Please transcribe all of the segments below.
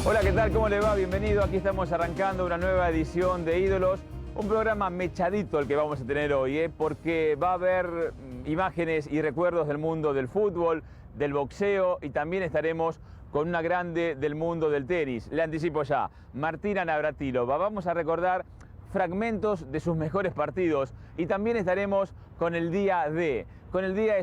Hola, ¿qué tal? ¿Cómo le va? Bienvenido. Aquí estamos arrancando una nueva edición de Ídolos. Un programa mechadito el que vamos a tener hoy, porque va a haber imágenes y recuerdos del mundo del fútbol, del boxeo y también estaremos con una grande del mundo del tenis. Le anticipo ya, Martina Navratilova. Vamos a recordar fragmentos de sus mejores partidos y también estaremos con el día de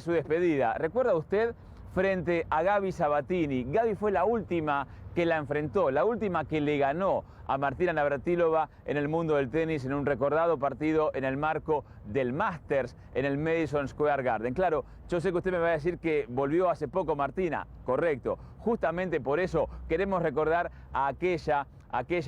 su despedida. ¿Recuerda usted? Frente a Gaby Sabatini. Gaby fue la última que la enfrentó, la última que le ganó a Martina Navratilova en el mundo del tenis en un recordado partido en el marco del Masters en el Madison Square Garden. Claro, yo sé que usted me va a decir que volvió hace poco Martina, correcto. Justamente por eso queremos recordar a aquella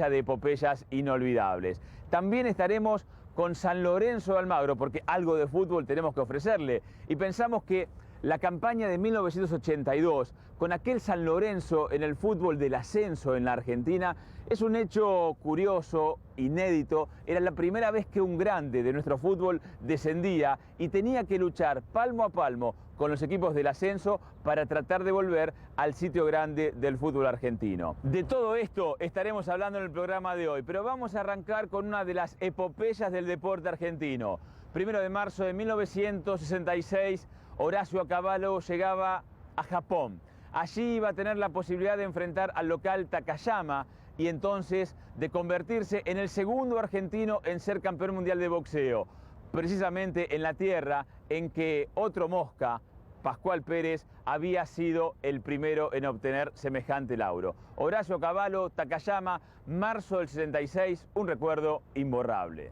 de epopeyas inolvidables. También estaremos con San Lorenzo de Almagro, porque algo de fútbol tenemos que ofrecerle. Y pensamos que la campaña de 1982, con aquel San Lorenzo en el fútbol del ascenso en la Argentina, es un hecho curioso, inédito. Era la primera vez que un grande de nuestro fútbol descendía y tenía que luchar palmo a palmo con los equipos del ascenso para tratar de volver al sitio grande del fútbol argentino. De todo esto estaremos hablando en el programa de hoy, pero vamos a arrancar con una de las epopeyas del deporte argentino. 1 de marzo de 1966, Horacio Cavallo llegaba a Japón. Allí iba a tener la posibilidad de enfrentar al local Takayama y entonces de convertirse en el segundo argentino en ser campeón mundial de boxeo. Precisamente en la tierra en que otro mosca, Pascual Pérez, había sido el primero en obtener semejante lauro. Horacio Cavallo, Takayama, marzo del 66, un recuerdo imborrable.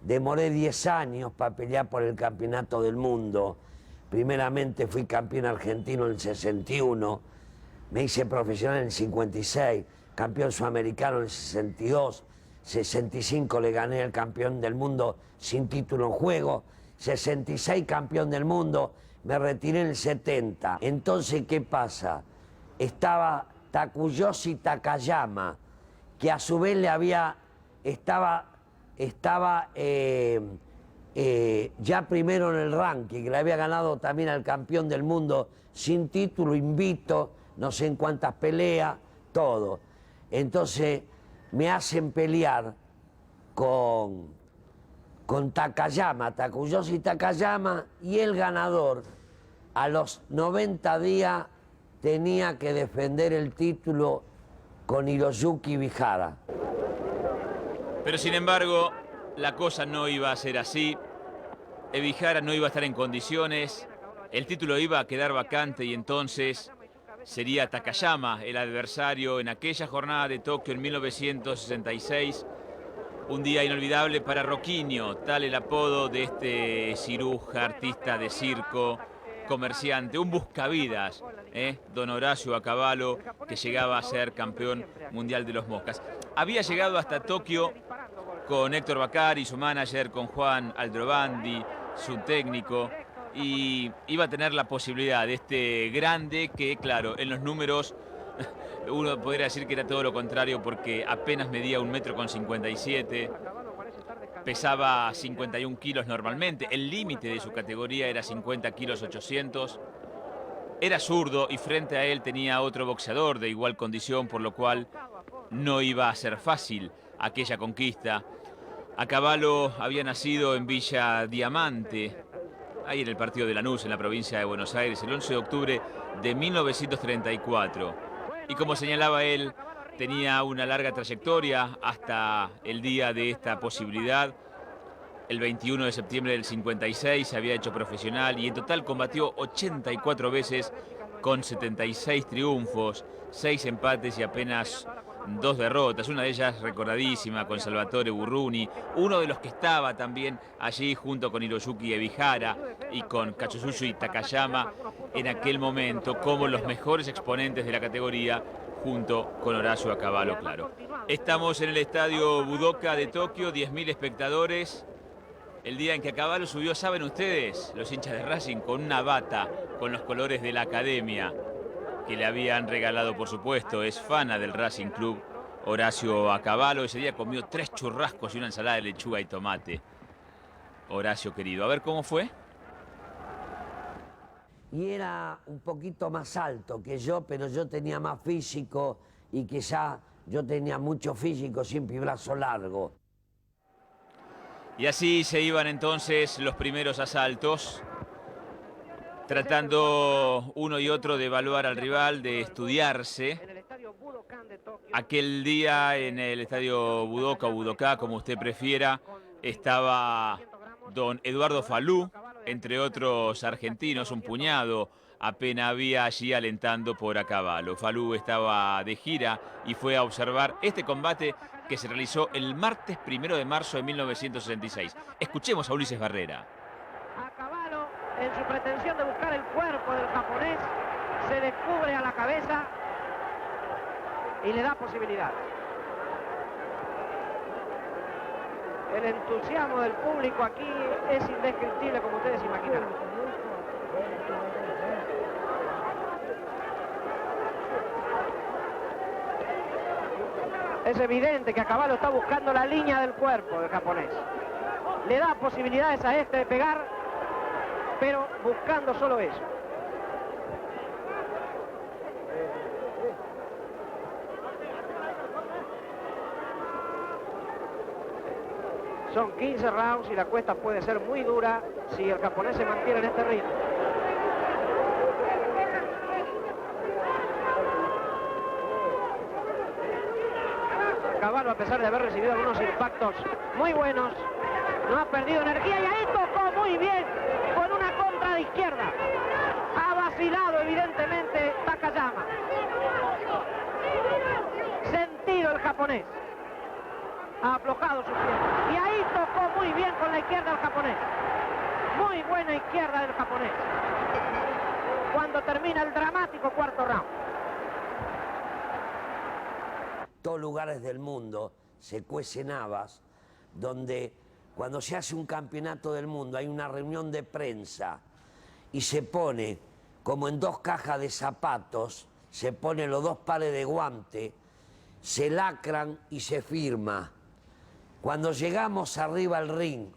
Demoré 10 años para pelear por el campeonato del mundo. Primeramente fui campeón argentino en el 61, me hice profesional en el 56, campeón sudamericano en el 62, 65 le gané al campeón del mundo sin título en juego, 66 campeón del mundo, me retiré en el 70. Entonces, ¿qué pasa? Estaba Takuyoshi Takayama, que a su vez estaba ya primero en el ranking, le había ganado también al campeón del mundo sin título, invicto, no sé en cuántas peleas, todo. Entonces me hacen pelear con Takayama, Takuyoshi Takayama, y el ganador a los 90 días tenía que defender el título con Hiroyuki Ibihara. Pero sin embargo, la cosa no iba a ser así. Ibihara no iba a estar en condiciones, el título iba a quedar vacante y entonces sería Takayama el adversario en aquella jornada de Tokio en 1966. Un día inolvidable para Rocquinho, tal el apodo de este ciruja, artista de circo, comerciante, un buscavidas, don Horacio Cavallo, que llegaba a ser campeón mundial de los moscas. Había llegado hasta Tokio con Héctor Bacari, su manager, con Juan Aldrovandi, su técnico, y iba a tener la posibilidad de este grande que, claro, en los números uno podría decir que era todo lo contrario porque apenas medía 1,57 m, pesaba 51 kilos normalmente, el límite de su categoría era 50 kilos 800, era zurdo y frente a él tenía otro boxeador de igual condición, por lo cual no iba a ser fácil aquella conquista. A Cavallo había nacido en Villa Diamante, ahí en el partido de Lanús, en la provincia de Buenos Aires, el 11 de octubre de 1934. Y como señalaba él, tenía una larga trayectoria hasta el día de esta posibilidad. El 21 de septiembre del 56 se había hecho profesional y en total combatió 84 veces con 76 triunfos, 6 empates y apenas 2 derrotas, una de ellas recordadísima con Salvatore Burruni, uno de los que estaba también allí junto con Hiroyuki Ibihara y con Katsuyoshi Takayama en aquel momento como los mejores exponentes de la categoría junto con Horacio Cavallo, claro. Estamos en el estadio Budoka de Tokio, 10.000 espectadores. El día en que Cavallo subió, ¿saben ustedes? Los hinchas de Racing con una bata con los colores de la academia que le habían regalado, por supuesto. Es fana del Racing Club, Horacio Cavallo. Ese día comió 3 churrascos y una ensalada de lechuga y tomate. Horacio querido, a ver cómo fue. Y era un poquito más alto que yo, pero yo tenía más físico y que ya yo tenía mucho físico, siempre y brazo largo. Y así se iban entonces los primeros asaltos, tratando uno y otro de evaluar al rival, de estudiarse. Aquel día en el estadio Budoka o Budoká, como usted prefiera, estaba don Eduardo Falú, entre otros argentinos, un puñado apenas había allí alentando por a caballo. Falú estaba de gira y fue a observar este combate que se realizó el martes 1 de marzo de 1966. Escuchemos a Ulises Barrera. A caballo, en su pretensión de buscar el cuerpo del japonés, se descubre a la cabeza y le da posibilidad. El entusiasmo del público aquí es indescriptible, como ustedes imaginan. Es evidente que a caballo está buscando la línea del cuerpo del japonés. Le da posibilidades a este de pegar, pero buscando solo eso. Son 15 rounds y la cuesta puede ser muy dura si el japonés se mantiene en este ritmo. Caballo, a pesar de haber recibido algunos impactos muy buenos, no ha perdido energía y ahí tocó muy bien con una contra de izquierda. Ha vacilado evidentemente Takayama. Sentido el japonés. Ha aflojado su pierna. Y ahí tocó muy bien con la izquierda el japonés. Muy buena izquierda del japonés. Cuando termina el dramático cuarto round. Todos lugares del mundo se cuecen habas, donde cuando se hace un campeonato del mundo hay una reunión de prensa y se pone como en dos cajas de zapatos, se ponen los dos pares de guante, se lacran y se firma. Cuando llegamos arriba al ring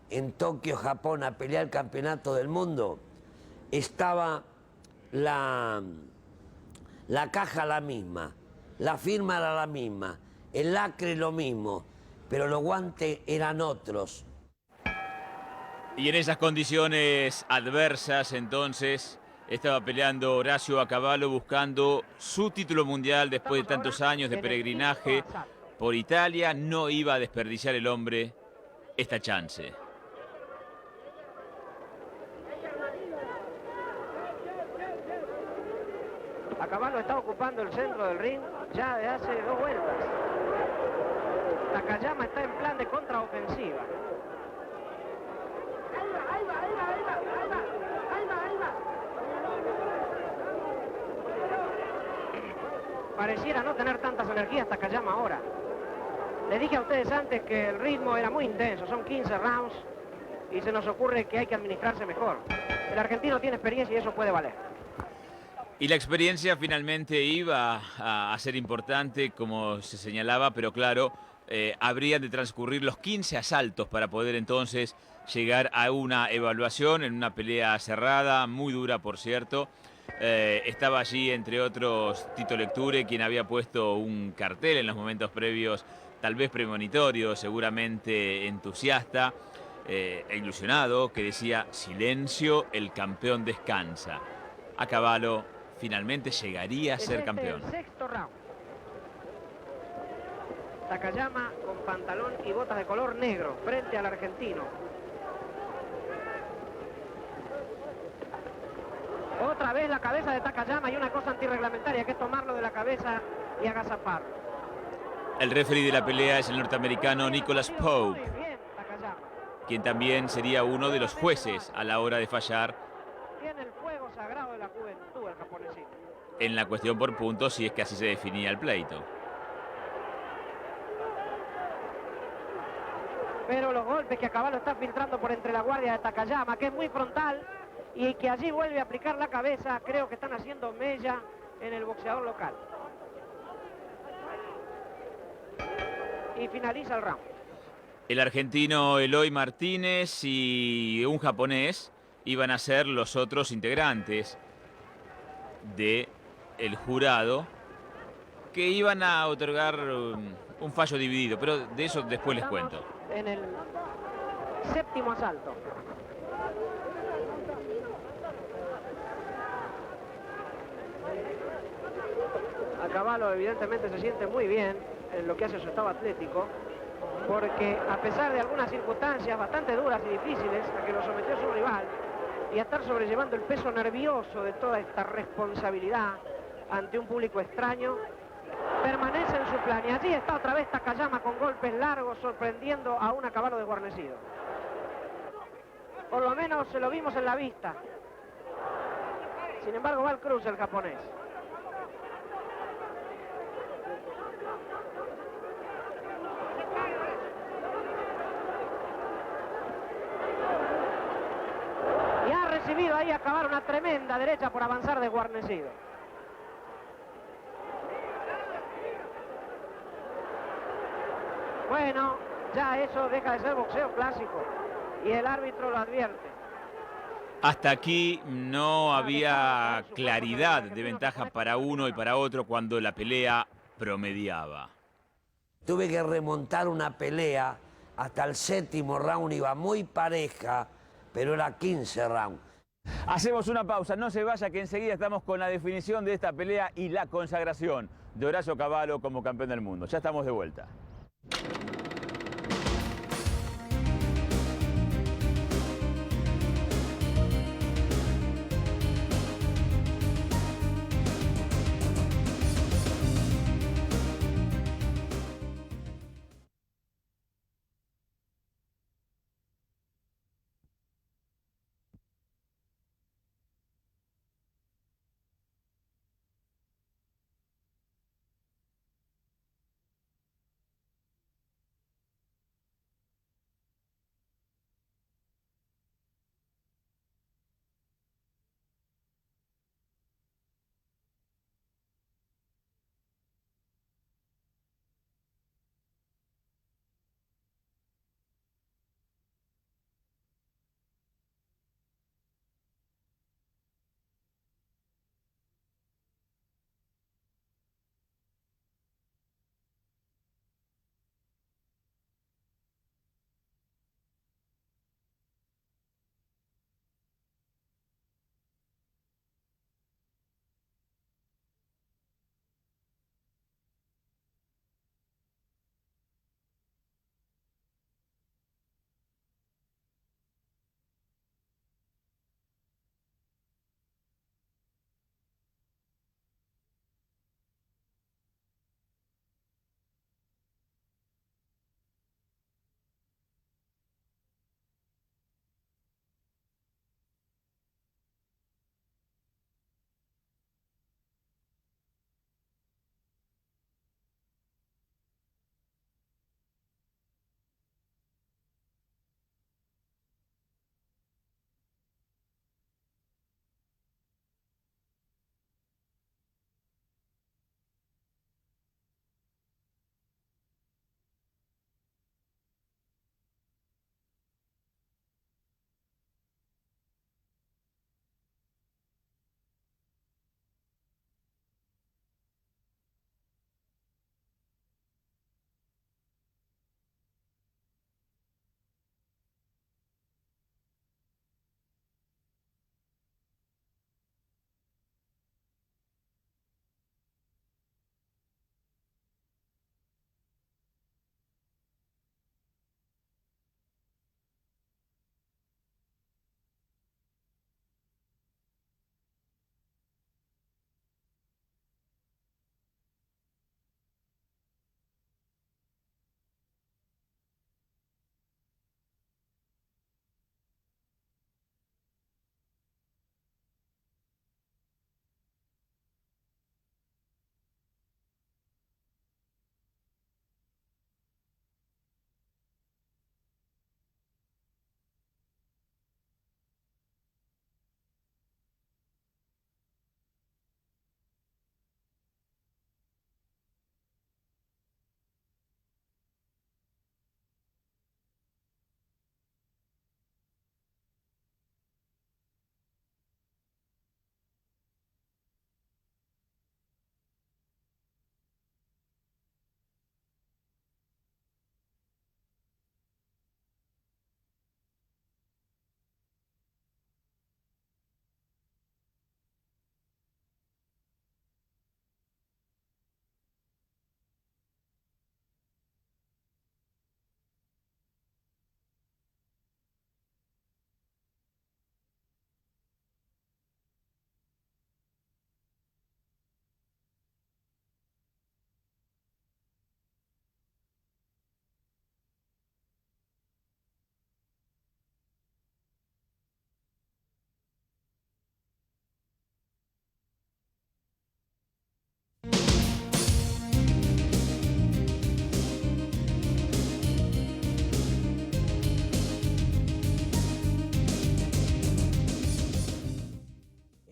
en Tokio, Japón, a pelear el campeonato del mundo, estaba la caja la misma, la firma era la misma, el lacre lo mismo, pero los guantes eran otros. Y en esas condiciones adversas, entonces, estaba peleando Horacio a caballo buscando su título mundial después de tantos años de peregrinaje por Italia. No iba a desperdiciar el hombre esta chance. A caballo está ocupando el centro del ring ya de hace 2 vueltas. Takayama está en plan de contraofensiva. Pareciera no tener tantas energías Takayama ahora. Les dije a ustedes antes que el ritmo era muy intenso, son 15 rounds y se nos ocurre que hay que administrarse mejor. El argentino tiene experiencia y eso puede valer. Y la experiencia finalmente iba a ser importante, como se señalaba, pero claro, habrían de transcurrir los 15 asaltos para poder entonces llegar a una evaluación en una pelea cerrada, muy dura por cierto. Estaba allí, entre otros, Tito Lecture, quien había puesto un cartel en los momentos previos, tal vez premonitorio, seguramente entusiasta e ilusionado, que decía: silencio, el campeón descansa. A caballo finalmente llegaría a ser campeón. El sexto round. Takayama con pantalón y botas de color negro frente al argentino. Otra vez la cabeza de Takayama y una cosa antirreglamentaria que es tomarlo de la cabeza y agazaparlo. El referee de la pelea es el norteamericano Nicholas Pope, Muy bien, Takayama. quien también sería uno de los jueces a la hora de fallar Tiene el fuego sagrado de la juventud el japonesito. en la cuestión por puntos, si es que así se definía el pleito. Pero los golpes que a caballo está filtrando por entre la guardia de Takayama, que es muy frontal, y que allí vuelve a aplicar la cabeza, creo que están haciendo mella en el boxeador local. Y finaliza el round. El argentino Eloy Martínez y un japonés iban a ser los otros integrantes del jurado que iban a otorgar un fallo dividido, pero de eso después les Estamos cuento. en el séptimo asalto. A Cavallo evidentemente se siente muy bien en lo que hace su estado atlético, porque a pesar de algunas circunstancias bastante duras y difíciles a que lo sometió su rival, y a estar sobrellevando el peso nervioso de toda esta responsabilidad ante un público extraño, permanece en su plan. Y allí está otra vez Takayama con golpes largos, sorprendiendo a un Cavallo desguarnecido. Por lo menos se lo vimos en la vista. Sin embargo, va al cruce el japonés. Y ha recibido ahí a Cavallo una tremenda derecha por avanzar desguarnecido. Bueno, ya eso deja de ser boxeo clásico y el árbitro lo advierte. Hasta aquí no había claridad de ventaja para uno y para otro cuando la pelea promediaba. Tuve que remontar una pelea, hasta el séptimo round iba muy pareja, pero era 15 rounds. Hacemos una pausa, no se vaya que enseguida estamos con la definición de esta pelea y la consagración de Horacio Cavallo como campeón del mundo. Ya estamos de vuelta.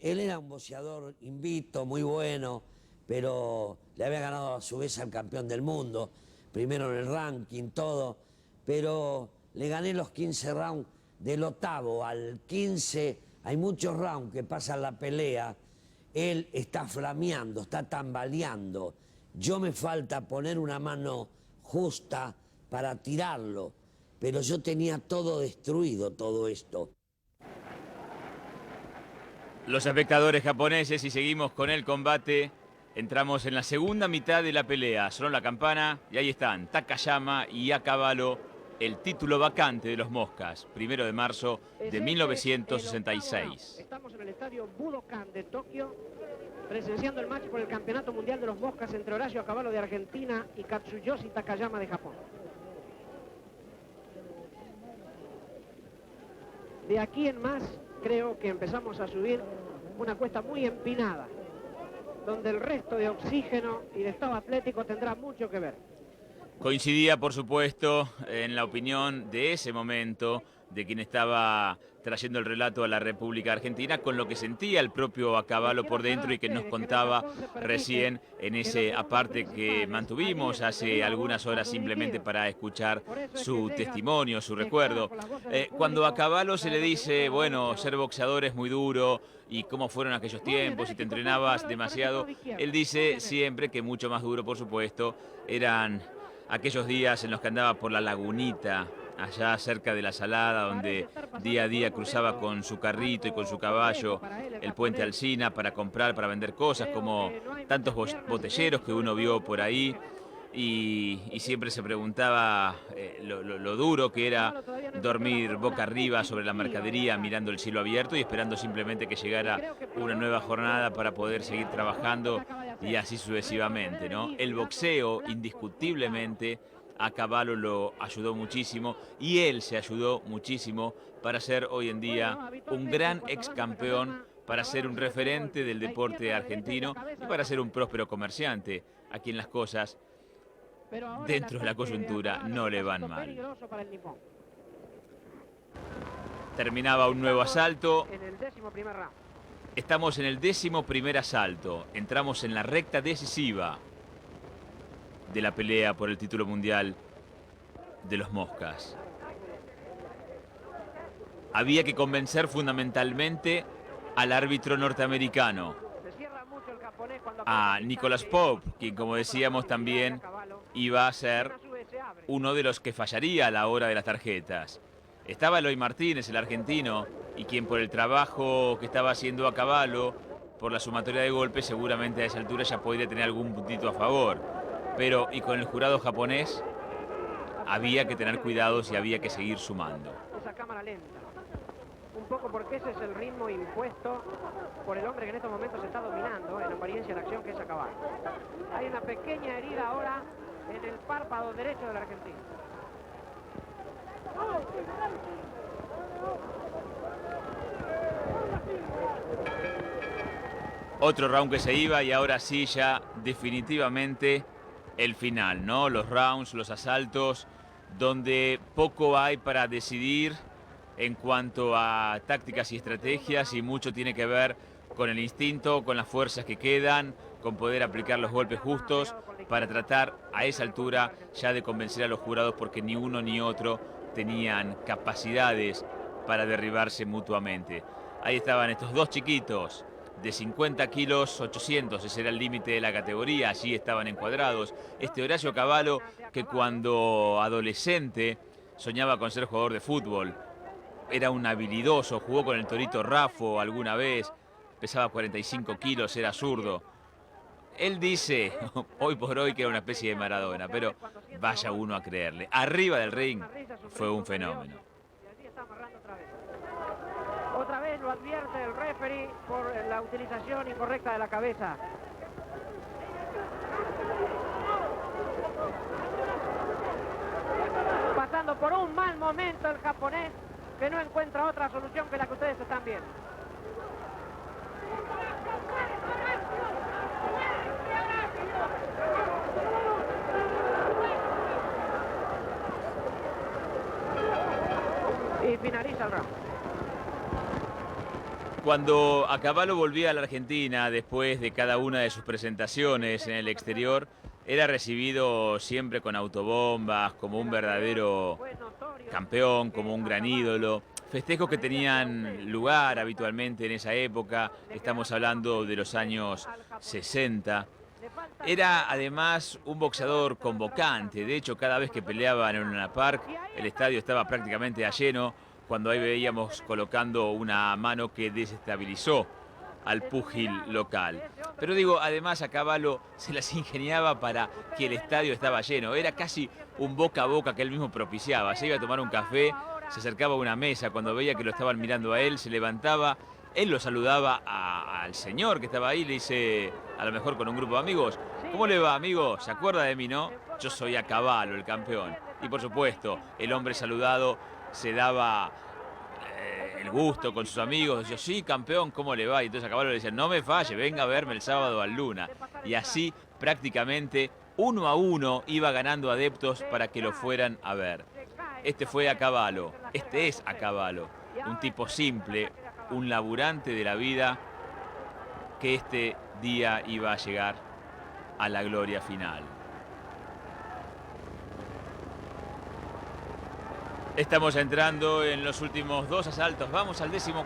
Él era un boxeador invicto, muy bueno, pero le había ganado a su vez al campeón del mundo, primero en el ranking, todo, pero le gané los 15 rounds del octavo al 15, hay muchos rounds que pasan la pelea, él está flameando, está tambaleando, yo me falta poner una mano justa para tirarlo, pero yo tenía todo destruido, todo esto. Los espectadores japoneses, y seguimos con el combate, entramos en la segunda mitad de la pelea. Sonó la campana y ahí están Takayama y a caballo el título vacante de los Moscas, 1 de marzo de 1966. Estamos en el estadio Budokan de Tokio, presenciando el match por el Campeonato Mundial de los Moscas entre Horacio a caballo de Argentina y Katsuyoshi Takayama de Japón. De aquí en más, creo que empezamos a subir una cuesta muy empinada, donde el resto de oxígeno y de estado atlético tendrá mucho que ver. Coincidía, por supuesto, en la opinión de ese momento de quien estaba trayendo el relato a la República Argentina con lo que sentía el propio a caballo por dentro y que nos contaba recién en ese aparte que mantuvimos hace algunas horas simplemente para escuchar su testimonio, su recuerdo. Cuando a caballo se le dice, bueno, ser boxeador es muy duro y cómo fueron aquellos tiempos y te entrenabas demasiado, él dice siempre que mucho más duro, por supuesto, eran aquellos días en los que andaba por la lagunita, allá cerca de la Salada, donde día a día cruzaba con su carrito y con su caballo el puente Alsina para comprar, para vender cosas, como tantos botelleros que uno vio por ahí. Y siempre se preguntaba lo duro que era dormir boca arriba sobre la mercadería, mirando el cielo abierto y esperando simplemente que llegara una nueva jornada para poder seguir trabajando y así sucesivamente, ¿no? El boxeo, indiscutiblemente, a caballo lo ayudó muchísimo y él se ayudó muchísimo para ser hoy en día un gran ex campeón, para ser un referente del deporte argentino y para ser un próspero comerciante, a quien las cosas dentro de la coyuntura no le van mal. Terminaba un nuevo asalto. Estamos en el 11º asalto. Entramos en la recta decisiva de la pelea por el título mundial de los Moscas. Había que convencer fundamentalmente al árbitro norteamericano, a Nicolas Pope, quien, como decíamos, también iba a ser uno de los que fallaría a la hora de las tarjetas. Estaba Eloy Martínez, el argentino, y quien por el trabajo que estaba haciendo a caballo, por la sumatoria de golpes, seguramente a esa altura ya podría tener algún puntito a favor. Pero, y con el jurado japonés, había que tener cuidados y había que seguir sumando. Esa cámara lenta. Un poco porque ese es el ritmo impuesto por el hombre que en estos momentos está dominando en apariencia la acción, que es a caballo. Hay una pequeña herida ahora en el párpado derecho del argentino. Otro round que se iba y ahora sí ya definitivamente el final, ¿no? Los rounds, los asaltos, donde poco hay para decidir en cuanto a tácticas y estrategias y mucho tiene que ver con el instinto, con las fuerzas que quedan, con poder aplicar los golpes justos para tratar a esa altura ya de convencer a los jurados, porque ni uno ni otro tenían capacidades para derribarse mutuamente. Ahí estaban estos dos chiquitos de 50 kilos 800, ese era el límite de la categoría, allí estaban encuadrados. Este Horacio Cavallo, que cuando adolescente soñaba con ser jugador de fútbol, era un habilidoso, jugó con el Torito Raffo alguna vez, pesaba 45 kilos, era zurdo. Él dice, hoy por hoy, que era una especie de Maradona, pero vaya uno a creerle. Arriba del ring fue un fenómeno. Otra vez lo advierte el referee por la utilización incorrecta de la cabeza. Pasando por un mal momento el japonés, que no encuentra otra solución que la que ustedes están viendo. Y finaliza el round. Cuando Cavallo volvía a la Argentina después de cada una de sus presentaciones en el exterior, era recibido siempre con autobombas, como un verdadero campeón, como un gran ídolo. Festejos que tenían lugar habitualmente en esa época, estamos hablando de los años 60. Era además un boxeador convocante, de hecho cada vez que peleaba en Luna Park el estadio estaba prácticamente a lleno, cuando ahí veíamos colocando una mano que desestabilizó al púgil local. Pero digo, además a Cavallo se las ingeniaba para que el estadio estaba lleno, era casi un boca a boca que él mismo propiciaba, se iba a tomar un café, se acercaba a una mesa, cuando veía que lo estaban mirando a él, se levantaba, él lo saludaba al señor que estaba ahí, le dice, a lo mejor con un grupo de amigos, ¿cómo le va, amigo? ¿Se acuerda de mí, no? Yo soy Cavallo, el campeón. Y por supuesto, el hombre saludado se daba el gusto con sus amigos, decía, sí, campeón, ¿cómo le va? Y entonces a Cavallo le decían, no me falle, venga a verme el sábado al Luna. Y así, prácticamente, 1 a 1 iba ganando adeptos para que lo fueran a ver. Este fue Cavallo, este es Cavallo, un tipo simple, un laburante de la vida que este día iba a llegar a la gloria final. Estamos entrando en los últimos 2 asaltos, vamos al 14º.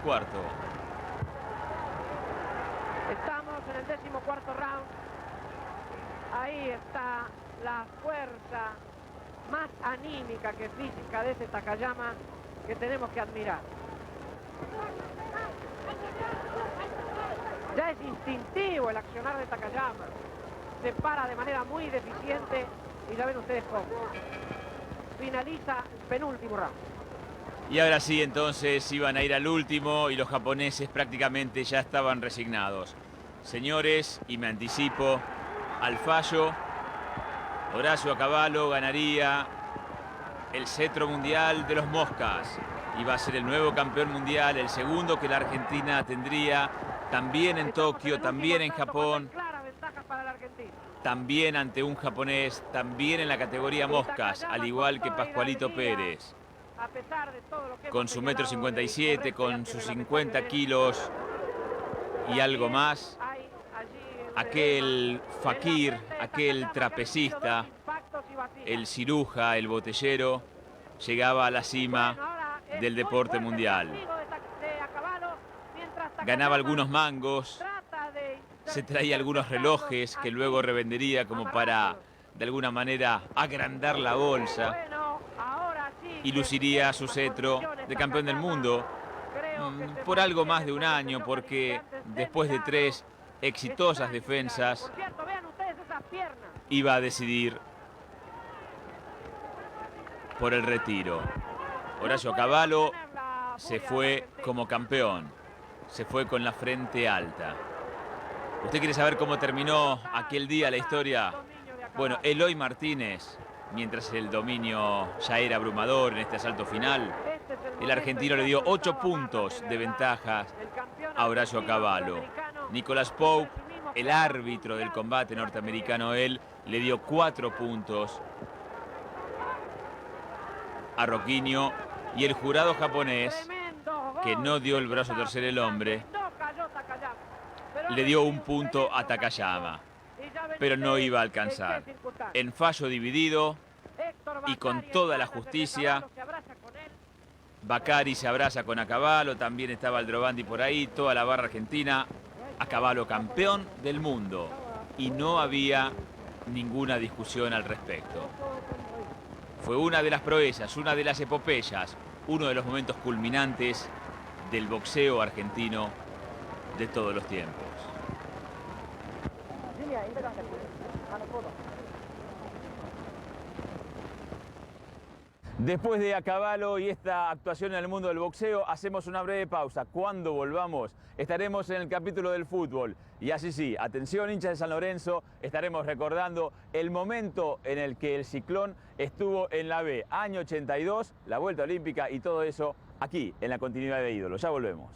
Estamos en el 14º round. Ahí está la fuerza más anímica que física de ese Takayama que tenemos que admirar. Ya es instintivo el accionar de Takayama. Se para de manera muy deficiente y ya ven ustedes cómo. Finaliza el penúltimo round. Y ahora sí, entonces iban a ir al último y los japoneses prácticamente ya estaban resignados. Señores, y me anticipo al fallo, Horacio Cavallo ganaría el cetro mundial de los moscas. Iba a ser el nuevo campeón mundial, el segundo que la Argentina tendría, también en Tokio, también en Japón, también ante un japonés, también en la categoría moscas, al igual que Pascualito Pérez. Con su 1,57 m, con sus 50 kilos y algo más, aquel fakir, aquel trapecista, el ciruja, el botellero, llegaba a la cima del deporte mundial. Ganaba algunos mangos, se traía algunos relojes que luego revendería como para, de alguna manera, agrandar la bolsa. Y luciría su cetro de campeón del mundo por algo más de un año, porque después de 3 exitosas defensas iba a decidir por el retiro. Horacio Cavallo se fue como campeón, se fue con la frente alta. ¿Usted quiere saber cómo terminó aquel día la historia? Bueno, Eloy Martínez, mientras el dominio ya era abrumador en este asalto final, el argentino le dio 8 puntos de ventaja a Horacio Cavallo. Nicolas Pope, el árbitro del combate norteamericano, él le dio 4 puntos a Rocchigno, y el jurado japonés, que no dio el brazo a torcer el hombre, le dio 1 punto a Takayama, pero no iba a alcanzar. En fallo dividido y con toda la justicia, Bacari se abraza con Cavallo, también estaba Aldrovandi por ahí, toda la barra argentina. Cavallo campeón del mundo y no había ninguna discusión al respecto. Fue una de las proezas, una de las epopeyas, uno de los momentos culminantes del boxeo argentino de todos los tiempos. Después de Cavallo y esta actuación en el mundo del boxeo, hacemos una breve pausa. Cuando volvamos, estaremos en el capítulo del fútbol. Y así sí, atención hinchas de San Lorenzo, estaremos recordando el momento en el que el Ciclón estuvo en la B, año 82, la vuelta olímpica y todo eso aquí, en la continuidad de Ídolos. Ya volvemos.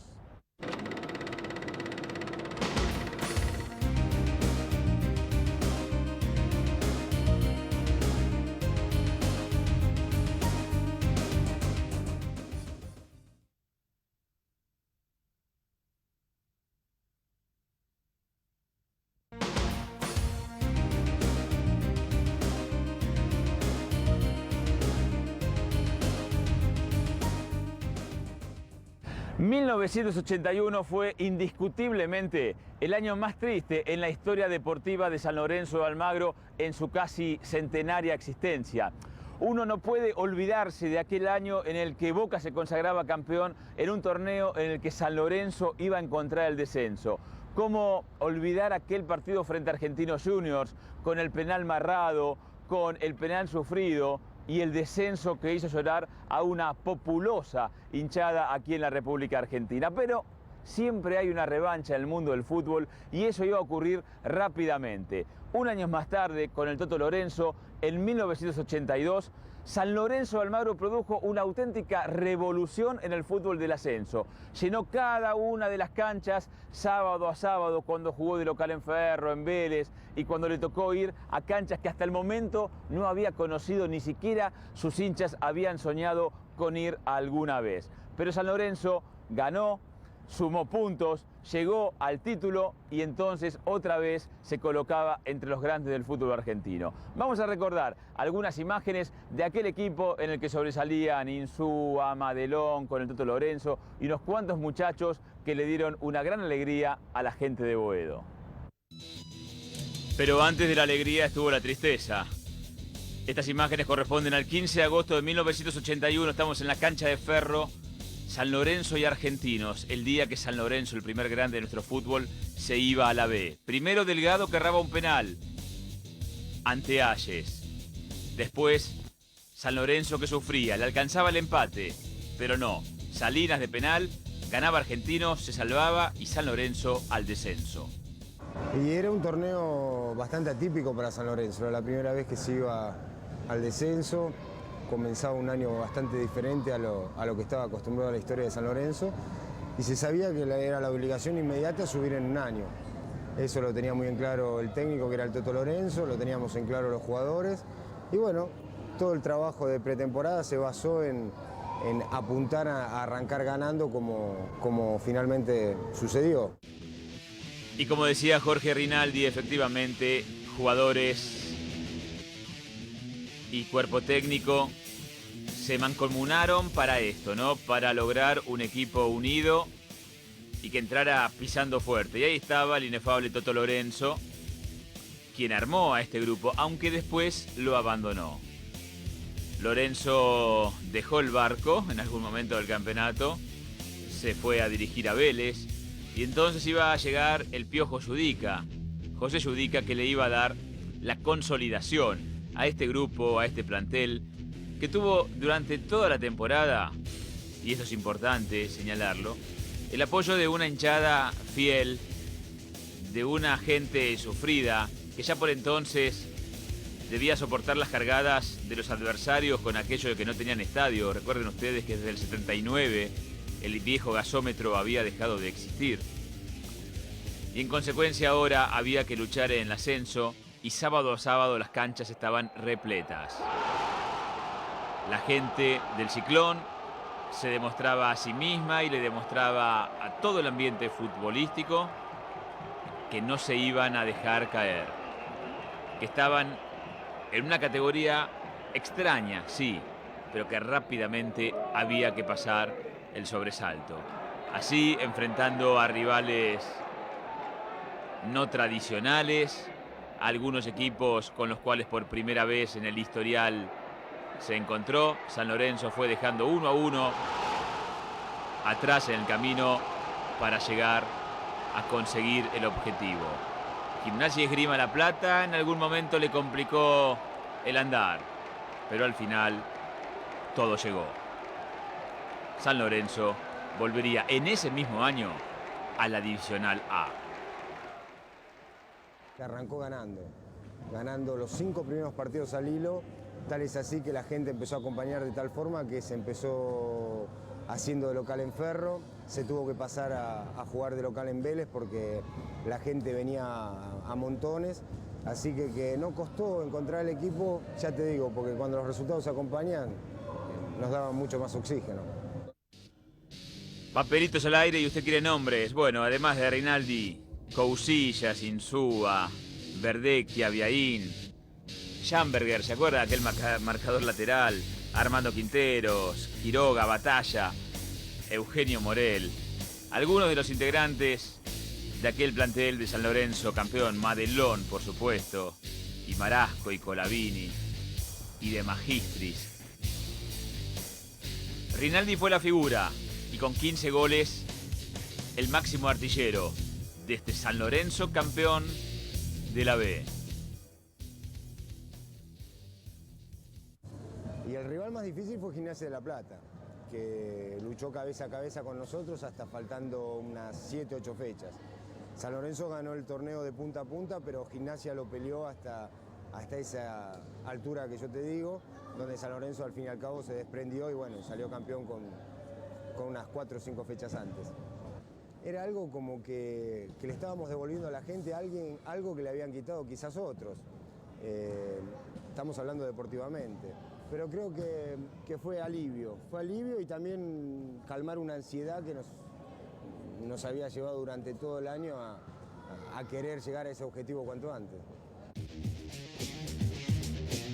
1981 fue indiscutiblemente el año más triste en la historia deportiva de San Lorenzo de Almagro en su casi centenaria existencia. Uno no puede olvidarse de aquel año en el que Boca se consagraba campeón en un torneo en el que San Lorenzo iba a encontrar el descenso. ¿Cómo olvidar aquel partido frente a Argentinos Juniors con el penal marrado, con el penal sufrido y el descenso que hizo llorar a una populosa hinchada aquí en la República Argentina? Pero siempre hay una revancha en el mundo del fútbol y eso iba a ocurrir rápidamente. Un año más tarde, con el Toto Lorenzo, en 1982, San Lorenzo de Almagro produjo una auténtica revolución en el fútbol del ascenso. Llenó cada una de las canchas sábado a sábado cuando jugó de local en Ferro, en Vélez, y cuando le tocó ir a canchas que hasta el momento no había conocido, ni siquiera sus hinchas habían soñado con ir alguna vez. Pero San Lorenzo ganó, sumó puntos, llegó al título y entonces otra vez se colocaba entre los grandes del fútbol argentino. Vamos a recordar algunas imágenes de aquel equipo en el que sobresalían Insúa, Madelón, con el Toto Lorenzo y unos cuantos muchachos que le dieron una gran alegría a la gente de Boedo. Pero antes de la alegría estuvo la tristeza. Estas imágenes corresponden al 15 de agosto de 1981, estamos en la cancha de Ferro, San Lorenzo y Argentinos, el día que San Lorenzo, el primer grande de nuestro fútbol, se iba a la B. Primero Delgado que erraba un penal ante Ayes. Después San Lorenzo que sufría, le alcanzaba el empate, pero no. Salinas de penal, ganaba Argentinos, se salvaba y San Lorenzo al descenso. Y era un torneo bastante atípico para San Lorenzo, era la primera vez que se iba al descenso. Comenzaba un año bastante diferente a lo que estaba acostumbrado a la historia de San Lorenzo y se sabía que era la obligación inmediata subir en un año. Eso lo tenía muy en claro el técnico, que era el Toto Lorenzo, lo teníamos en claro los jugadores y bueno, todo el trabajo de pretemporada se basó en apuntar a arrancar ganando como finalmente sucedió. Y como decía Jorge Rinaldi, efectivamente, jugadores y cuerpo técnico se mancomunaron para esto, ¿no? Para lograr un equipo unido y que entrara pisando fuerte. Y ahí estaba el inefable Toto Lorenzo, quien armó a este grupo, aunque después lo abandonó. Lorenzo dejó el barco en algún momento del campeonato, se fue a dirigir a Vélez y entonces iba a llegar el Piojo Judica, José Judica, que le iba a dar la consolidación a este grupo, a este plantel, que tuvo durante toda la temporada, y esto es importante señalarlo, el apoyo de una hinchada fiel, de una gente sufrida, que ya por entonces debía soportar las cargadas de los adversarios con aquello de que no tenían estadio. Recuerden ustedes que desde el 79 el viejo gasómetro había dejado de existir. Y en consecuencia ahora había que luchar en el ascenso y sábado a sábado las canchas estaban repletas. La gente del Ciclón se demostraba a sí misma y le demostraba a todo el ambiente futbolístico que no se iban a dejar caer, que estaban en una categoría extraña, sí, pero que rápidamente había que pasar el sobresalto. Así, enfrentando a rivales no tradicionales, a algunos equipos con los cuales por primera vez en el historial se encontró, San Lorenzo fue dejando 1-1 atrás en el camino para llegar a conseguir el objetivo. Gimnasia y Esgrima La Plata en algún momento le complicó el andar, pero al final todo llegó. San Lorenzo volvería en ese mismo año a la Divisional A. Arrancó ganando los 5 primeros partidos al hilo, tal es así que la gente empezó a acompañar de tal forma que se empezó haciendo de local en Ferro, se tuvo que pasar a jugar de local en Vélez porque la gente venía a montones, así que no costó encontrar el equipo, ya te digo, porque cuando los resultados acompañan nos daban mucho más oxígeno. Papelitos al aire y usted quiere nombres. Bueno, además de Rinaldi, Cousillas, Insúa, Verdecchia, Viaín, Schamberger, ¿se acuerda? Aquel marcador lateral, Armando Quinteros, Quiroga, Batalla. Eugenio Morel. Algunos de los integrantes de aquel plantel de San Lorenzo, campeón, Madelón, por supuesto, y Marasco y Colavini, y de Magistris. Rinaldi fue la figura, y con 15 goles, el máximo artillero de este San Lorenzo, campeón de la B. Y el rival más difícil fue Gimnasia de La Plata, que luchó cabeza a cabeza con nosotros hasta faltando unas 7, 8 fechas. San Lorenzo ganó el torneo de punta a punta, pero Gimnasia lo peleó hasta esa altura que yo te digo, donde San Lorenzo al fin y al cabo se desprendió y bueno, salió campeón con unas 4 o 5 fechas antes. Era algo como que le estábamos devolviendo a la gente a alguien, algo que le habían quitado quizás otros. Estamos hablando deportivamente. Pero creo que fue alivio y también calmar una ansiedad que nos había llevado durante todo el año a querer llegar a ese objetivo cuanto antes.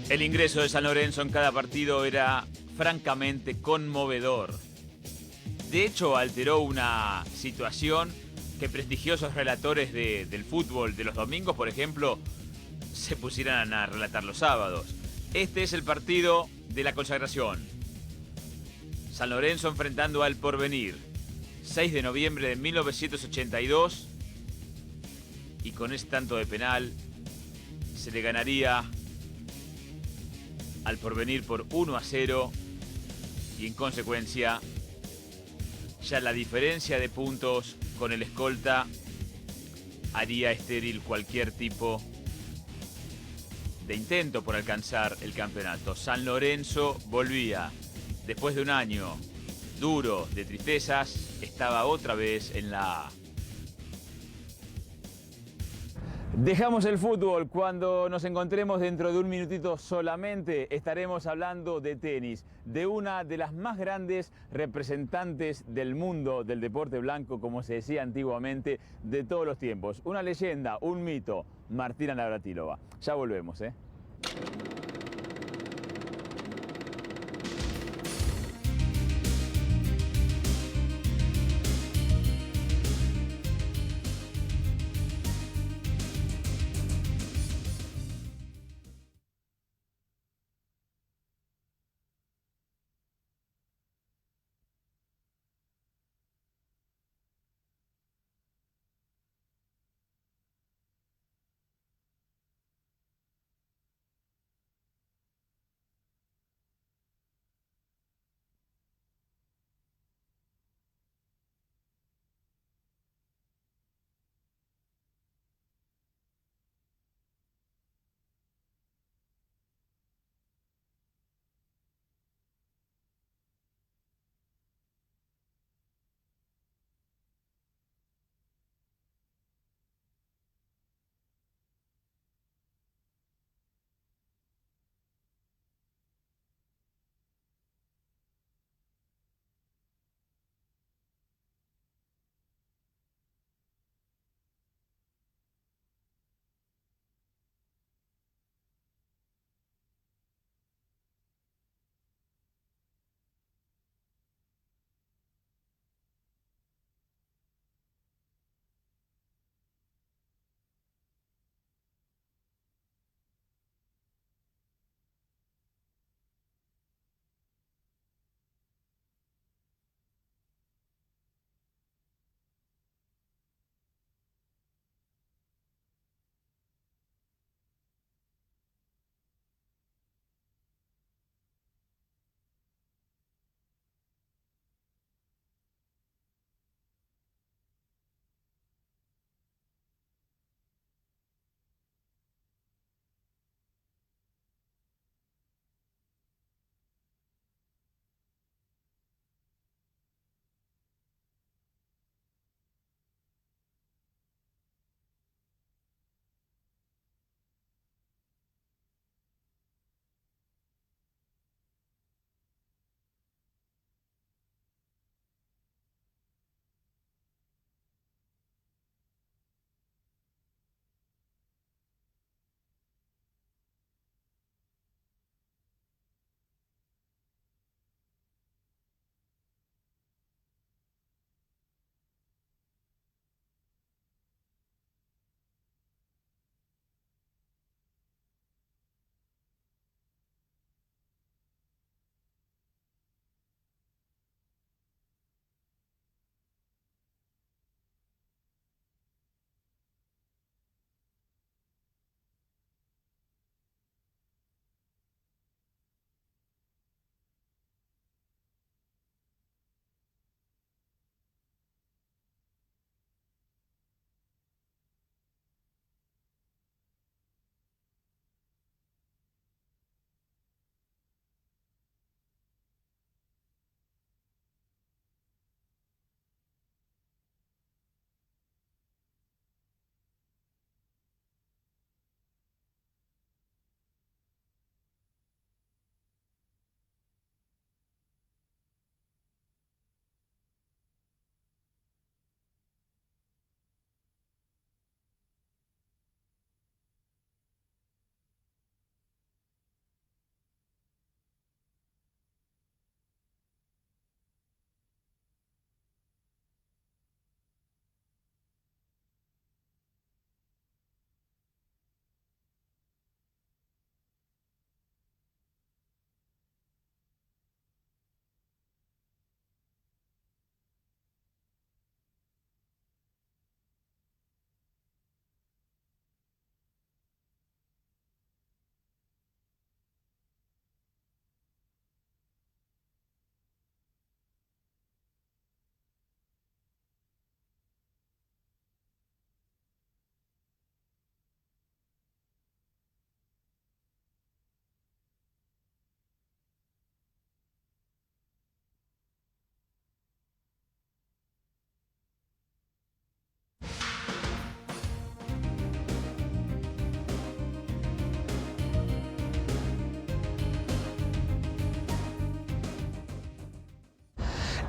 El ingreso de San Lorenzo en cada partido era francamente conmovedor. De hecho, alteró una situación que prestigiosos relatores del fútbol de los domingos, por ejemplo, se pusieran a relatar los sábados. Este es el partido de la consagración. San Lorenzo enfrentando al Porvenir. 6 de noviembre de 1982. Y con ese tanto de penal se le ganaría al Porvenir por 1-0. Y en consecuencia, ya la diferencia de puntos con el escolta haría estéril cualquier tipo de intento por alcanzar el campeonato. San Lorenzo volvía, después de un año duro de tristezas, estaba otra vez en la A. Dejamos el fútbol. Cuando nos encontremos dentro de un minutito solamente, estaremos hablando de tenis, de una de las más grandes representantes del mundo del deporte blanco, como se decía antiguamente, de todos los tiempos. Una leyenda, un mito, Martina Navratilova. Ya volvemos, ¿eh?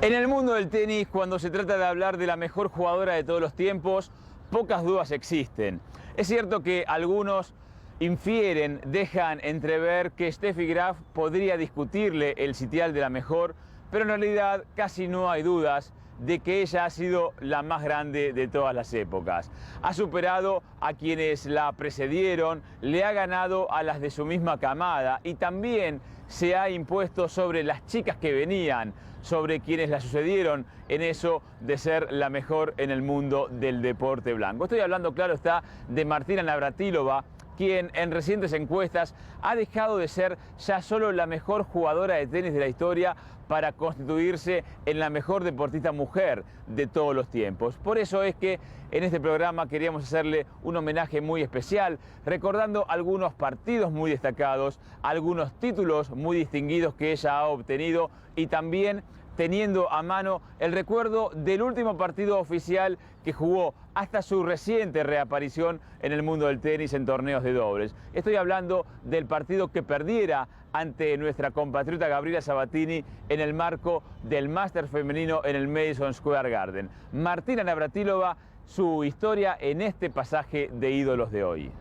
En el mundo del tenis, cuando se trata de hablar de la mejor jugadora de todos los tiempos, pocas dudas existen. Es cierto que algunos infieren, dejan entrever que Steffi Graf podría discutirle el sitial de la mejor, pero en realidad casi no hay dudas de que ella ha sido la más grande de todas las épocas. Ha superado a quienes la precedieron, le ha ganado a las de su misma camada y también se ha impuesto sobre las chicas que venían, sobre quienes la sucedieron en eso de ser la mejor en el mundo del deporte blanco. Estoy hablando, claro está, de Martina Navratilova, quien en recientes encuestas ha dejado de ser ya solo la mejor jugadora de tenis de la historia para constituirse en la mejor deportista mujer de todos los tiempos. Por eso es que en este programa queríamos hacerle un homenaje muy especial, recordando algunos partidos muy destacados, algunos títulos muy distinguidos que ella ha obtenido y también teniendo a mano el recuerdo del último partido oficial que jugó hasta su reciente reaparición en el mundo del tenis en torneos de dobles. Estoy hablando del partido que perdiera ante nuestra compatriota Gabriela Sabatini en el marco del Máster femenino en el Madison Square Garden. Martina Navratilova, su historia en este pasaje de ídolos de hoy.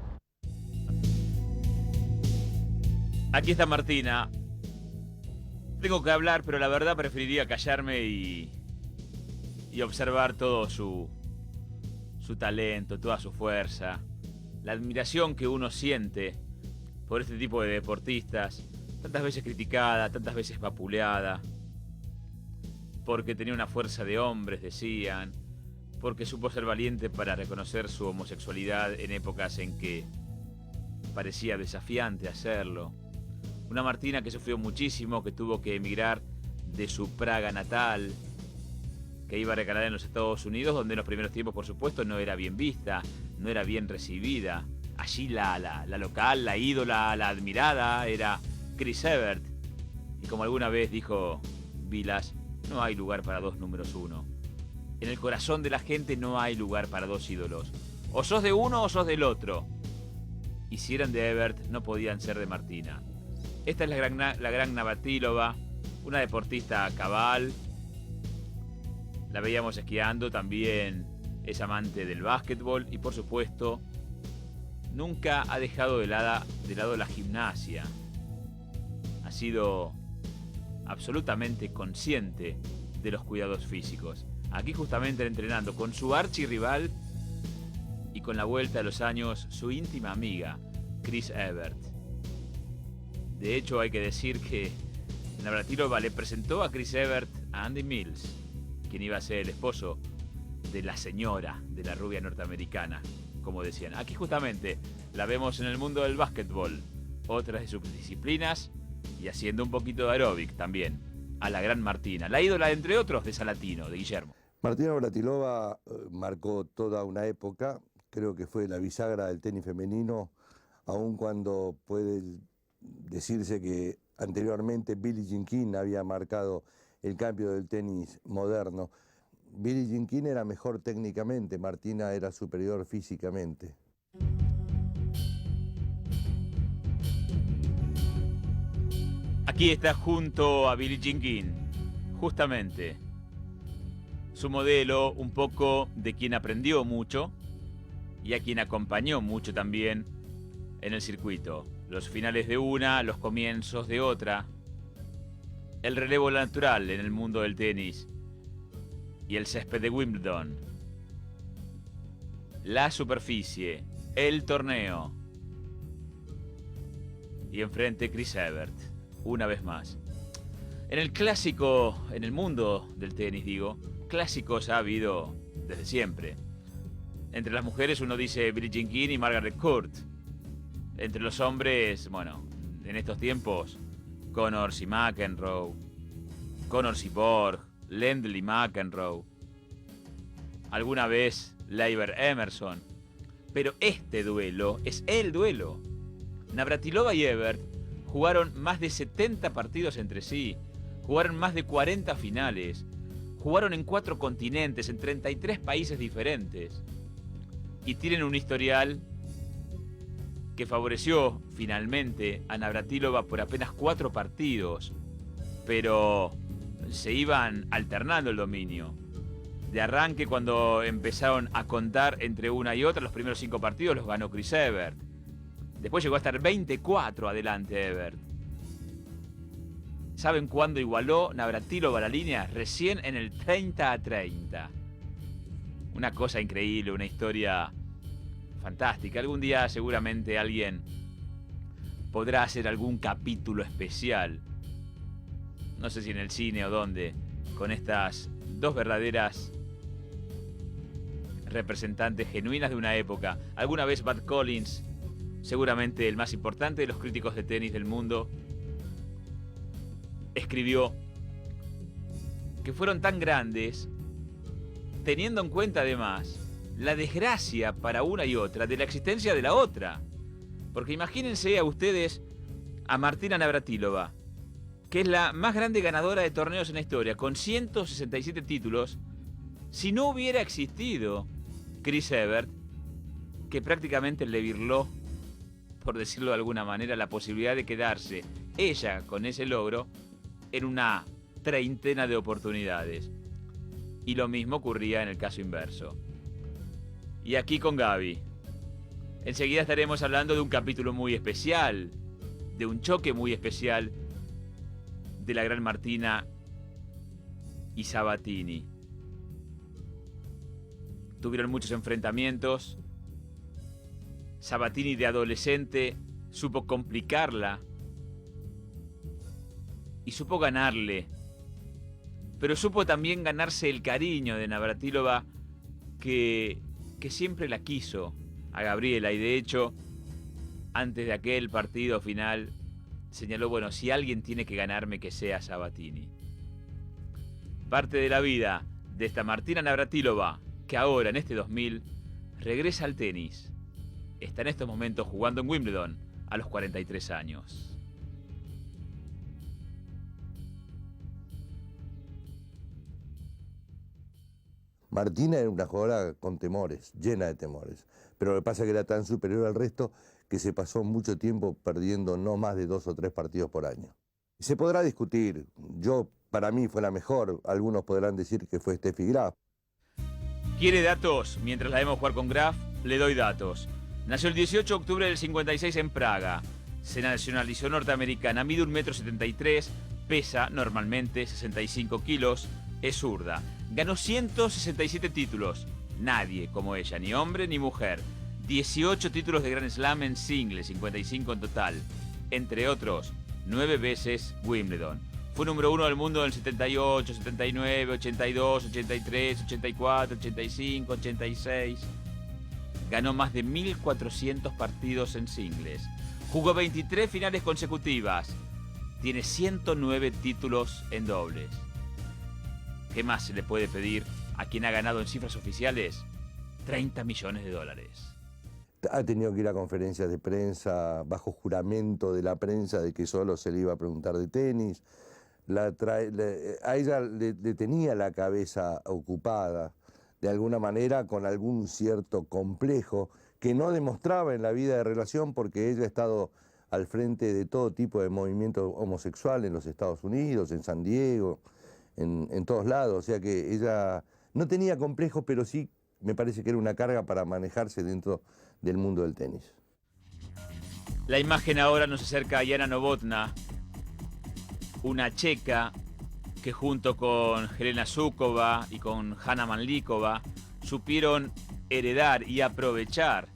Aquí está Martina. Tengo que hablar, pero la verdad preferiría callarme y observar todo su talento, toda su fuerza, la admiración que uno siente por este tipo de deportistas, tantas veces criticada, tantas veces vapuleada, porque tenía una fuerza de hombres, decían, porque supo ser valiente para reconocer su homosexualidad en épocas en que parecía desafiante hacerlo. Una Martina que sufrió muchísimo, que tuvo que emigrar de su Praga natal, que iba a recalar en los Estados Unidos, donde en los primeros tiempos, por supuesto, no era bien vista, no era bien recibida. Allí la local, la ídola, la admirada era Chris Evert. Y como alguna vez dijo Vilas, no hay lugar para dos números uno. En el corazón de la gente no hay lugar para dos ídolos. O sos de uno o sos del otro. Y si eran de Evert, no podían ser de Martina. Esta es la gran Navratilova, una deportista cabal. La veíamos esquiando, también es amante del básquetbol y por supuesto nunca ha dejado de lado la gimnasia. Ha sido absolutamente consciente de los cuidados físicos. Aquí justamente entrenando con su archirrival y con la vuelta de los años su íntima amiga, Chris Evert. De hecho, hay que decir que Navratilova le presentó a Chris Evert a Andy Mills, quien iba a ser el esposo de la señora, de la rubia norteamericana, como decían. Aquí justamente la vemos en el mundo del básquetbol, otras de sus disciplinas y haciendo un poquito de aeróbic también, a la gran Martina, la ídola entre otros de Salatino, de Guillermo. Martina Navratilova marcó toda una época, creo que fue la bisagra del tenis femenino, aun cuando puede decirse que anteriormente Billie Jean King había marcado el cambio del tenis moderno. Billie Jean King era mejor técnicamente, Martina era superior físicamente. Aquí está junto a Billie Jean King, justamente, su modelo, un poco de quien aprendió mucho y a quien acompañó mucho también en el circuito. Los finales de una, los comienzos de otra. El relevo natural en el mundo del tenis y el césped de Wimbledon. La superficie, el torneo. Y enfrente Chris Evert, una vez más. En el clásico, en el mundo del tenis digo, clásicos ha habido desde siempre. Entre las mujeres uno dice Billie Jean King y Margaret Court. Entre los hombres, bueno, en estos tiempos, Connors y McEnroe, Connors y Borg, Lendl y McEnroe, alguna vez Leiber Emerson. Pero este duelo es el duelo. Navratilova y Evert jugaron más de 70 partidos entre sí, jugaron más de 40 finales, jugaron en 4 continentes, en 33 países diferentes, y tienen un historial que favoreció finalmente a Navratilova por apenas 4 partidos, pero se iban alternando el dominio. De arranque, cuando empezaron a contar entre una y otra, los primeros 5 partidos los ganó Chris Evert. Después llegó a estar 24 adelante Evert. ¿Saben cuándo igualó Navratilova la línea? Recién en el 30-30. Una cosa increíble, una historia fantástica. Algún día seguramente alguien podrá hacer algún capítulo especial, no sé si en el cine o dónde, con estas dos verdaderas representantes genuinas de una época. Alguna vez Bud Collins, seguramente el más importante de los críticos de tenis del mundo, escribió que fueron tan grandes, teniendo en cuenta además la desgracia para una y otra de la existencia de la otra. Porque imagínense a ustedes a Martina Navratilova, que es la más grande ganadora de torneos en la historia, con 167 títulos, si no hubiera existido Chris Evert, que prácticamente le birló, por decirlo de alguna manera, la posibilidad de quedarse ella con ese logro en una treintena de oportunidades. Y lo mismo ocurría en el caso inverso. Y aquí con Gaby. Enseguida estaremos hablando de un capítulo muy especial, de un choque muy especial de la gran Martina y Sabatini. Tuvieron muchos enfrentamientos. Sabatini de adolescente supo complicarla y supo ganarle, pero supo también ganarse el cariño de Navratilova, que siempre la quiso a Gabriela, y de hecho antes de aquel partido final señaló, bueno, si alguien tiene que ganarme, que sea Sabatini. Parte de la vida de esta Martina Navratilova, que ahora en este 2000 regresa al tenis. Está en estos momentos jugando en Wimbledon a los 43 años. Martina era una jugadora con temores, llena de temores. Pero lo que pasa es que era tan superior al resto que se pasó mucho tiempo perdiendo no más de 2 o 3 partidos por año. Se podrá discutir. Para mí fue la mejor. Algunos podrán decir que fue Steffi Graf. ¿Quiere datos? Mientras la vemos jugar con Graf, le doy datos. Nació el 18 de octubre del 56 en Praga. Se nacionalizó norteamericana, mide 1,73 m, pesa normalmente 65 kilos, es zurda. Ganó 167 títulos. Nadie como ella, ni hombre ni mujer. 18 títulos de Grand Slam en singles, 55 en total. Entre otros, 9 veces Wimbledon. Fue número 1 del mundo en el 78, 79, 82, 83, 84, 85, 86. Ganó más de 1.400 partidos en singles. Jugó 23 finales consecutivas. Tiene 109 títulos en dobles. ¿Qué más se le puede pedir a quien ha ganado en cifras oficiales 30 millones de dólares? Ha tenido que ir a conferencias de prensa bajo juramento de la prensa de que solo se le iba a preguntar de tenis. A ella le tenía la cabeza ocupada de alguna manera con algún cierto complejo que no demostraba en la vida de relación, porque ella ha estado al frente de todo tipo de movimiento homosexual en los Estados Unidos, en San Diego, en todos lados. O sea que ella no tenía complejo, pero sí me parece que era una carga para manejarse dentro del mundo del tenis. La imagen ahora nos acerca a Jana Novotná, una checa que junto con Helena Suková y con Hana Manlikova supieron heredar y aprovechar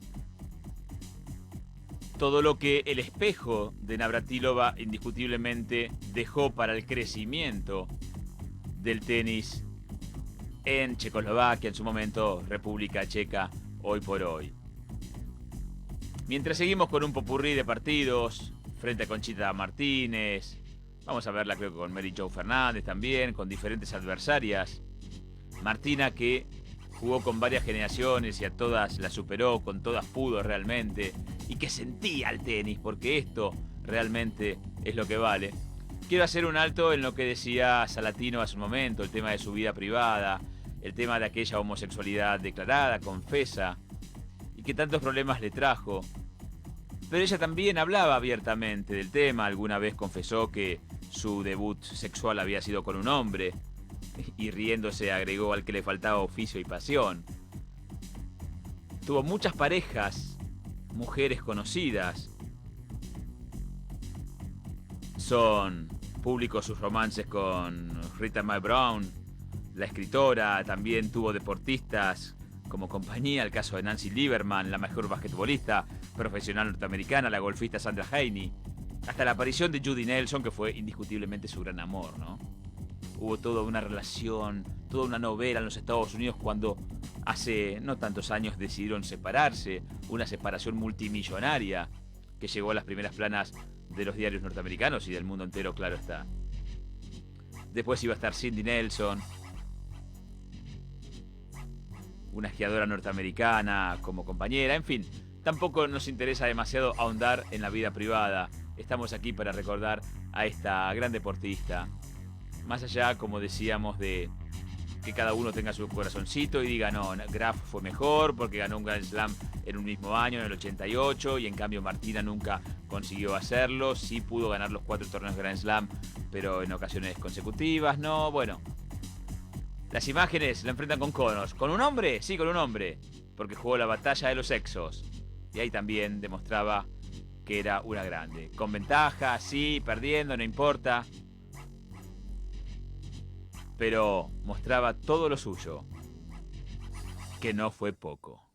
todo lo que el espejo de Navratilova indiscutiblemente dejó para el crecimiento del tenis en Checoslovaquia, en su momento República Checa, hoy por hoy. Mientras seguimos con un popurrí de partidos, frente a Conchita Martínez, vamos a verla creo que con Mary Jo Fernández también, con diferentes adversarias. Martina, que jugó con varias generaciones y a todas las superó, con todas pudo realmente, y que sentía el tenis, porque esto realmente es lo que vale. Quiero hacer un alto en lo que decía Salatino hace un momento, el tema de su vida privada, el tema de aquella homosexualidad declarada, confesa, y que tantos problemas le trajo. Pero ella también hablaba abiertamente del tema. Alguna vez confesó que su debut sexual había sido con un hombre, y riéndose agregó al que le faltaba oficio y pasión. Tuvo muchas parejas, mujeres conocidas. Son públicos sus romances con Rita Mae Brown, la escritora. También tuvo deportistas como compañía, el caso de Nancy Lieberman, la mejor basquetbolista profesional norteamericana, la golfista Sandra Heaney, hasta la aparición de Judy Nelson, que fue indiscutiblemente su gran amor, ¿no? Hubo toda una relación, toda una novela en los Estados Unidos cuando hace no tantos años decidieron separarse, una separación multimillonaria que llegó a las primeras planas de los diarios norteamericanos y del mundo entero, claro está. Después iba a estar Cindy Nelson, una esquiadora norteamericana como compañera. En fin, tampoco nos interesa demasiado ahondar en la vida privada. Estamos aquí para recordar a esta gran deportista. Más allá, como decíamos, de que cada uno tenga su corazoncito y diga, no, Graf fue mejor porque ganó un Grand Slam en un mismo año, en el 88, y en cambio Martina nunca consiguió hacerlo. Sí pudo ganar los 4 torneos Grand Slam, pero en ocasiones consecutivas, no, bueno. Las imágenes la enfrentan con Connors. ¿Con un hombre? Sí, con un hombre, porque jugó la batalla de los sexos. Y ahí también demostraba que era una grande. Con ventaja, sí, perdiendo, no importa. Pero mostraba todo lo suyo, que no fue poco.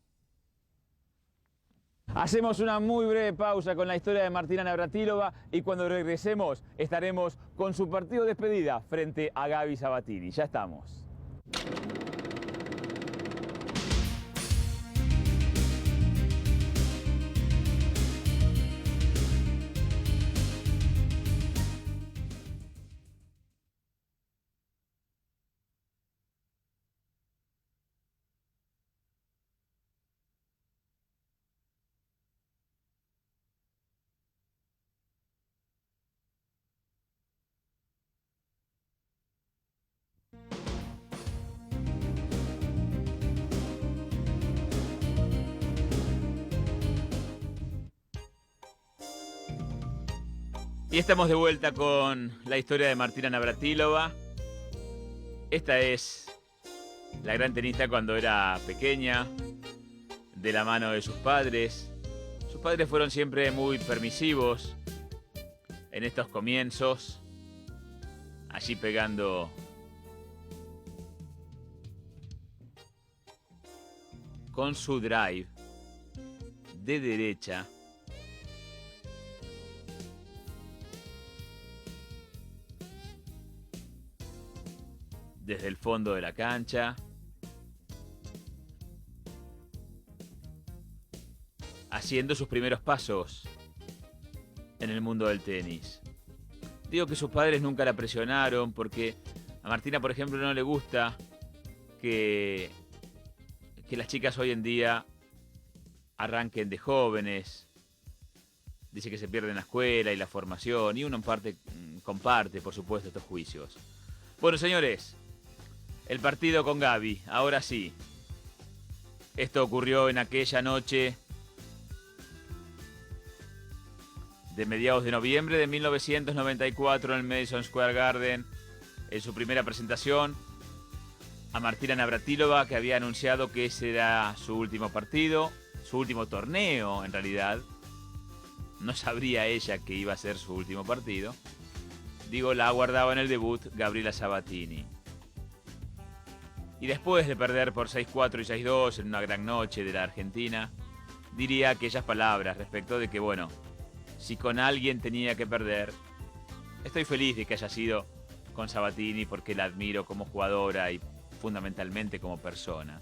Hacemos una muy breve pausa con la historia de Martina Navratilova y cuando regresemos estaremos con su partido de despedida frente a Gaby Sabatini. Ya estamos. Y estamos de vuelta con la historia de Martina Navratilova. Esta es la gran tenista cuando era pequeña, de la mano de sus padres. Sus padres fueron siempre muy permisivos en estos comienzos, allí pegando con su drive de derecha. Desde el fondo de la cancha. Haciendo sus primeros pasos en el mundo del tenis. Digo que sus padres nunca la presionaron porque a Martina, por ejemplo, no le gusta que las chicas hoy en día arranquen de jóvenes. Dice que se pierde la escuela y la formación, y uno en parte comparte, por supuesto, estos juicios. Bueno, señores, el partido con Gaby, ahora sí. Esto ocurrió en aquella noche de mediados de noviembre de 1994 en el Madison Square Garden, en su primera presentación a Martina Navratilova, que había anunciado que ese era su último partido, su último torneo en realidad. No sabría ella que iba a ser su último partido. Digo, la aguardaba en el debut Gabriela Sabatini. Y después de perder por 6-4 y 6-2 en una gran noche de la Argentina, diría aquellas palabras respecto de que, bueno, si con alguien tenía que perder, estoy feliz de que haya sido con Sabatini porque la admiro como jugadora y fundamentalmente como persona.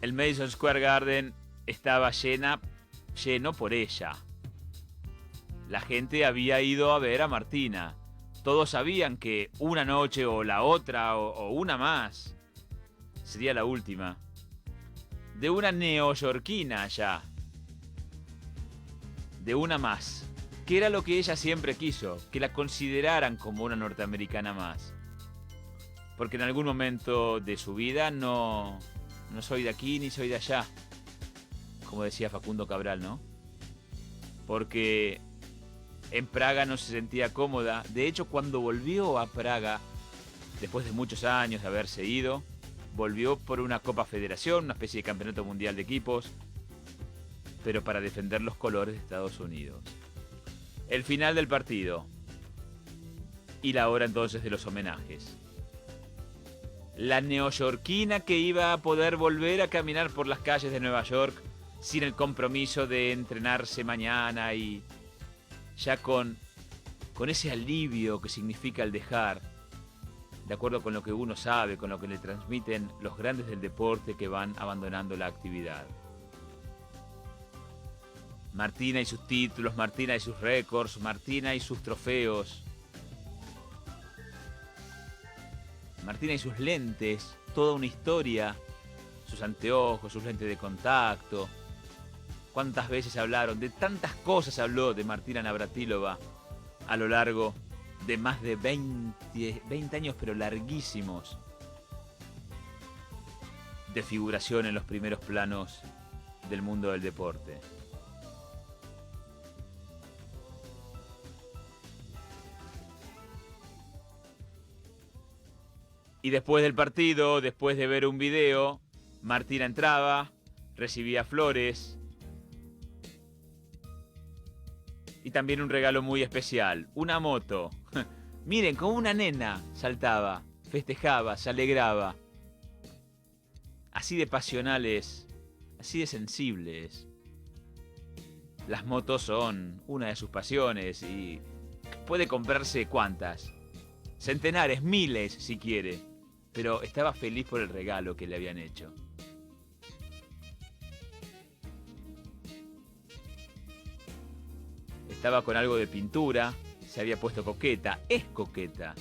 El Madison Square Garden estaba lleno por ella. La gente había ido a ver a Martina. Todos sabían que una noche o la otra o una más sería la última. De una neoyorquina ya. De una más. Que era lo que ella siempre quiso. Que la consideraran como una norteamericana más. Porque en algún momento de su vida no soy de aquí ni soy de allá. Como decía Facundo Cabral, ¿no? porque en Praga no se sentía cómoda. De hecho, cuando volvió a Praga, después de muchos años de haberse ido, volvió por una Copa Federación, una especie de campeonato mundial de equipos, pero para defender los colores de Estados Unidos. El final del partido y la hora entonces de los homenajes. La neoyorquina que iba a poder volver a caminar por las calles de Nueva York sin el compromiso de entrenarse mañana y ya con ese alivio que significa el dejar, de acuerdo con lo que uno sabe, con lo que le transmiten los grandes del deporte que van abandonando la actividad. Martina y sus títulos, Martina y sus récords, Martina y sus trofeos, Martina y sus lentes, toda una historia, sus anteojos, sus lentes de contacto. ¿Cuántas veces hablaron? De tantas cosas habló de Martina Navratilova a lo largo de más de 20 años, pero larguísimos, de figuración en los primeros planos del mundo del deporte. Y después del partido, después de ver un video, Martina entraba, recibía flores y también un regalo muy especial, una moto. Miren, como una nena saltaba, festejaba, se alegraba. Así de pasionales, así de sensibles. Las motos son una de sus pasiones y puede comprarse ¿cuántas? Centenares, miles si quiere, pero estaba feliz por el regalo que le habían hecho. Estaba con algo de pintura, se había puesto coqueta, es coqueta.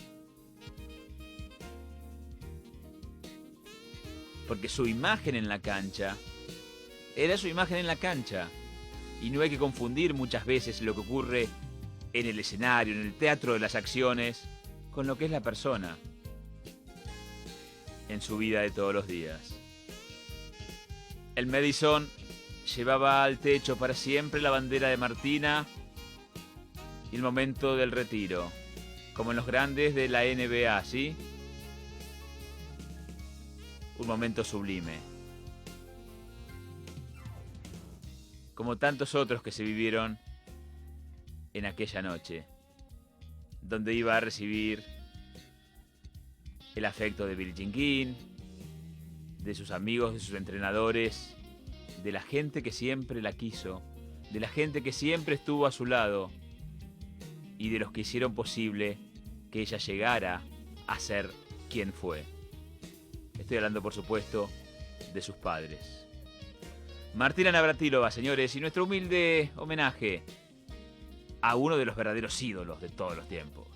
Porque su imagen en la cancha era su imagen en la cancha. Y no hay que confundir muchas veces lo que ocurre en el escenario, en el teatro de las acciones, con lo que es la persona en su vida de todos los días. El Madison llevaba al techo para siempre la bandera de Martina y el momento del retiro, como en los grandes de la NBA, ¿sí? Un momento sublime. Como tantos otros que se vivieron en aquella noche, donde iba a recibir el afecto de Billie Jean King, de sus amigos, de sus entrenadores, de la gente que siempre la quiso, de la gente que siempre estuvo a su lado y de los que hicieron posible que ella llegara a ser quien fue. Estoy hablando, por supuesto, de sus padres. Martina Navratilova, señores, y nuestro humilde homenaje a uno de los verdaderos ídolos de todos los tiempos.